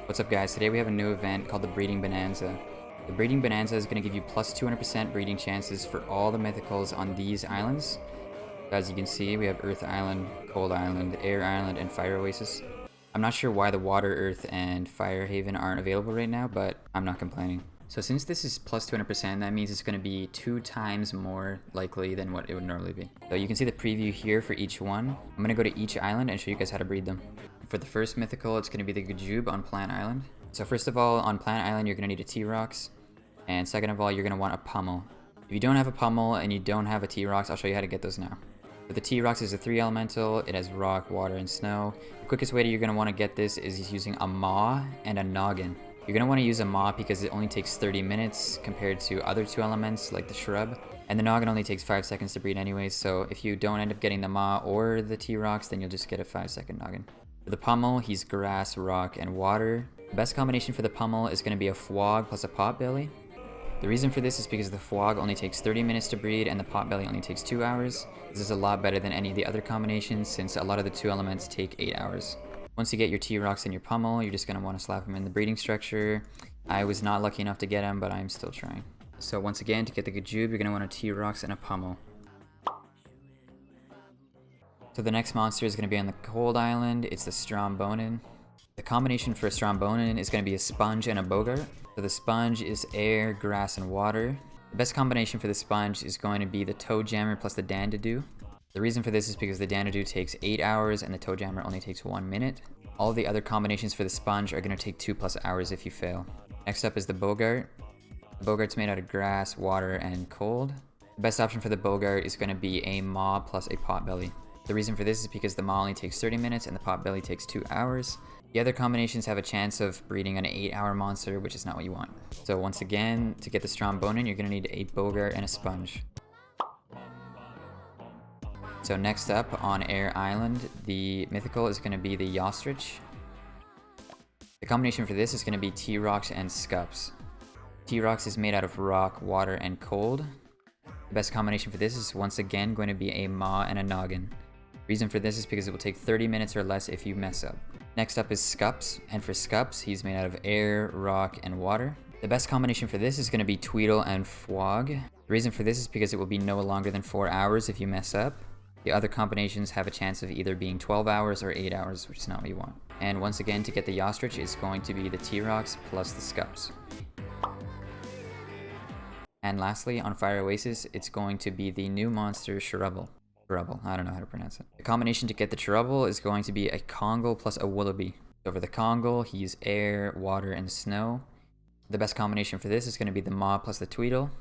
What's up guys, today we have a new event called the Breeding Bonanza. The Breeding Bonanza is going to give you plus 200% breeding chances for all the mythicals on these islands. As you can see, we have Earth Island, Cold Island, Air Island, and Fire Oasis. I'm not sure why the Water, Earth, and Fire Haven aren't available right now, but I'm not complaining. So since this is plus 200%, that means it's going to be 2 times more likely than what it would normally be. So you can see the preview here for each one. I'm going to go to each island and show you guys how to breed them. For the first mythical, it's going to be the Gajube on Plant Island. So first of all, on Plant Island, you're going to need a T-Rox. And second of all, you're going to want a Pummel. If you don't have a Pummel and you don't have a T-Rox, I'll show you how to get those now. But the T-Rox is a 3 elemental. It has rock, water, and snow. The quickest way that you're going to want to get this is using a Maw and a Noggin. You're going to want to use a Maw because it only takes 30 minutes compared to other 2 elements like the Shrub. And the Noggin only takes 5 seconds to breed anyways, so if you don't end up getting the Maw or the T-Rox, then you'll just get a 5-second Noggin. For the Pummel, he's grass, rock, and water. The best combination for the Pummel is going to be a Fwog plus a Potbelly. The reason for this is because the Fwog only takes 30 minutes to breed and the Potbelly only takes 2 hours. This is a lot better than any of the other combinations since a lot of the 2 elements take 8 hours. Once you get your T-Rox and your Pummel, you're just going to want to slap them in the breeding structure. I was not lucky enough to get him, but I'm still trying. So once again, to get the Gajube, you're going to want a T-Rox and a Pummel. So the next monster is going to be on the Cold Island. It's the Strombonin. The combination for a Strombonin is going to be a Sponge and a Bogart. So the Sponge is air, grass, and water. The best combination for the Sponge is going to be the Toe Jammer plus the Dandadoo. The reason for this is because the Dandadoo takes 8 hours and the Toe Jammer only takes 1 minute. All the other combinations for the Sponge are going to take 2+ hours if you fail. Next up is the Bogart. The Bogart's made out of grass, water, and cold. The best option for the Bogart is going to be a Maw plus a Potbelly. The reason for this is because the Maw only takes 30 minutes and the Potbelly takes 2 hours. The other combinations have a chance of breeding an 8-hour monster, which is not what you want. So once again, to get the Strombonin, you're going to need a Bogart and a Sponge. So next up on Air Island, the mythical is going to be the Yawstrich. The combination for this is going to be T-Rox and Scups. T-Rox is made out of rock, water, and cold. The best combination for this is once again going to be a Maw and a Noggin. Reason for this is because it will take 30 minutes or less if you mess up. Next up is Scups, and for Scups, he's made out of air, rock, and water. The best combination for this is going to be Tweedle and Fwog. The reason for this is because it will be no longer than 4 hours if you mess up. The other combinations have a chance of either being 12 hours or 8 hours, which is not what you want. And once again, to get the Yawstrich, is going to be the T-Rox plus the Scups. And lastly, on Fire Oasis, it's going to be the new monster Cherubble. Cherubble, I don't know how to pronounce it. The combination to get the Cherubble is going to be a Kongle plus a Wullaby. So for the Kongle, he's air, water, and snow. The best combination for this is going to be the Maw plus the Tweedle.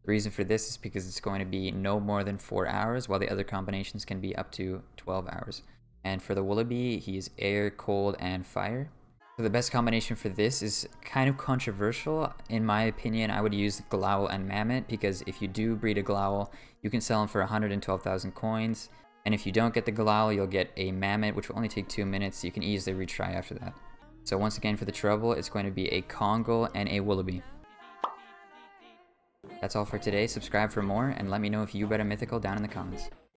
The reason for this is because it's going to be no more than 4 hours, while the other combinations can be up to 12 hours. And for the Wullaby, he's air, cold, and fire. So the best combination for this is kind of controversial. In my opinion, I would use Glowl and Mammoth, because if you do breed a Glowl, you can sell them for 112,000 coins. And if you don't get the Glowl, you'll get a Mammoth, which will only take 2 minutes. You can easily retry after that. So once again, for the Cherubble, it's going to be a Kongle and a Wullaby. That's all for today. Subscribe for more, and let me know if you bet a mythical down in the comments.